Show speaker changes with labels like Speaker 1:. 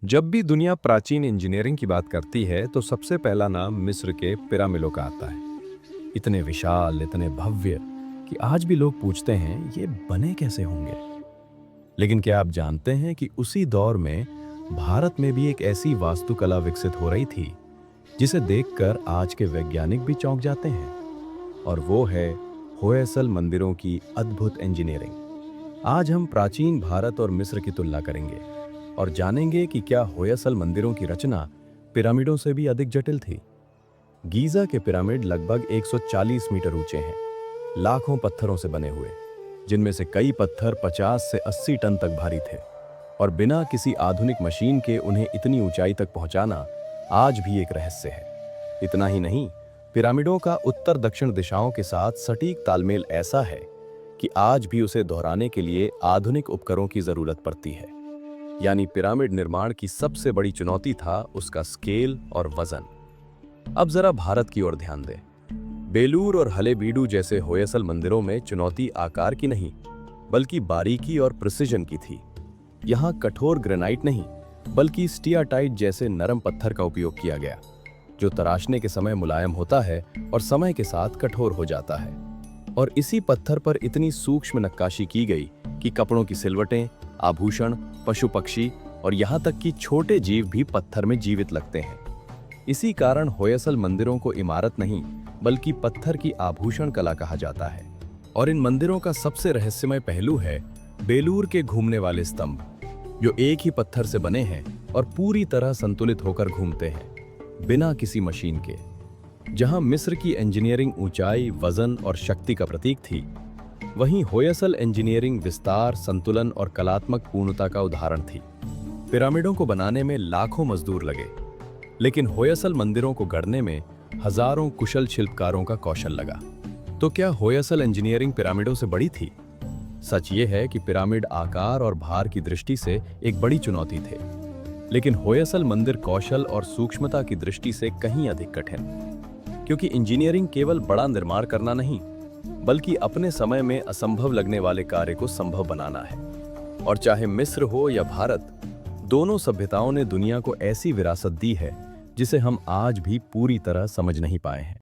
Speaker 1: जब भी दुनिया प्राचीन इंजीनियरिंग की बात करती है तो सबसे पहला नाम मिस्र के पिरामिडों का आता है। इतने विशाल, इतने भव्य कि आज भी लोग पूछते हैं ये बने कैसे होंगे। लेकिन क्या आप जानते हैं कि उसी दौर में भारत में भी एक ऐसी वास्तुकला विकसित हो रही थी जिसे देखकर आज के वैज्ञानिक भी चौंक जाते हैं। और वो है होयसल मंदिरों की अद्भुत इंजीनियरिंग। आज हम प्राचीन भारत और मिस्र की तुलना करेंगे और जानेंगे कि क्या होयसल मंदिरों की रचना पिरामिडों से भी अधिक जटिल थी। गीजा के पिरामिड लगभग 140 मीटर ऊंचे हैं, लाखों पत्थरों से बने हुए, जिनमें से कई पत्थर 50 से 80 टन तक भारी थे। और बिना किसी आधुनिक मशीन के उन्हें इतनी ऊंचाई तक पहुंचाना आज भी एक रहस्य है। इतना ही नहीं, पिरामिडों का उत्तर दक्षिण दिशाओं के साथ सटीक तालमेल ऐसा है कि आज भी उसे दोहराने के लिए आधुनिक उपकरणों की जरूरत पड़ती है। यानी पिरामिड निर्माण की सबसे बड़ी चुनौती था उसका स्केल और वजन। अब जरा भारत की ओर ध्यान दें। बेलूर और हलेबीडु जैसे होयसल मंदिरों में चुनौती आकार की नहीं, बल्कि बारीकी और प्रिसिजन की थी। यहाँ कठोर ग्रेनाइट नहीं, बल्कि स्टियाटाइट जैसे नरम पत्थर का उपयोग किया गया, जो तराशने के समय मुलायम होता है और समय के साथ कठोर हो जाता है। और इसी पत्थर पर इतनी सूक्ष्म नक्काशी की गई कि कपड़ों की सिलवटें, आभूषण, पशु पक्षी और यहाँ तक कि छोटे जीव भी पत्थर में जीवित लगते हैं। इसी कारण होयसल मंदिरों को इमारत नहीं, बल्कि पत्थर की आभूषण कला कहा जाता है। और इन मंदिरों का सबसे रहस्यमय पहलू है बेलूर के घूमने वाले स्तंभ, जो एक ही पत्थर से बने हैं और पूरी तरह संतुलित होकर घूमते हैं, बिना किसी मशीन के। जहां मिस्र की इंजीनियरिंग ऊंचाई, वजन और शक्ति का प्रतीक थी, वहीं होयसल इंजीनियरिंग विस्तार, संतुलन और कलात्मक पूर्णता का उदाहरण थी। पिरामिडों को बनाने में लाखों मजदूर लगे, लेकिन होयसल मंदिरों को गढ़ने में हजारों कुशल शिल्पकारों का कौशल लगा। तो क्या होयसल इंजीनियरिंग पिरामिडों से बड़ी थी? सच ये है कि पिरामिड आकार और भार की दृष्टि से एक बड़ी चुनौती थे, लेकिन होयसल मंदिर कौशल और सूक्ष्मता की दृष्टि से कहीं अधिक कठिन। क्योंकि इंजीनियरिंग केवल बड़ा निर्माण करना नहीं, बल्कि अपने समय में असंभव लगने वाले कार्य को संभव बनाना है। और चाहे मिस्र हो या भारत, दोनों सभ्यताओं ने दुनिया को ऐसी विरासत दी है जिसे हम आज भी पूरी तरह समझ नहीं पाए हैं।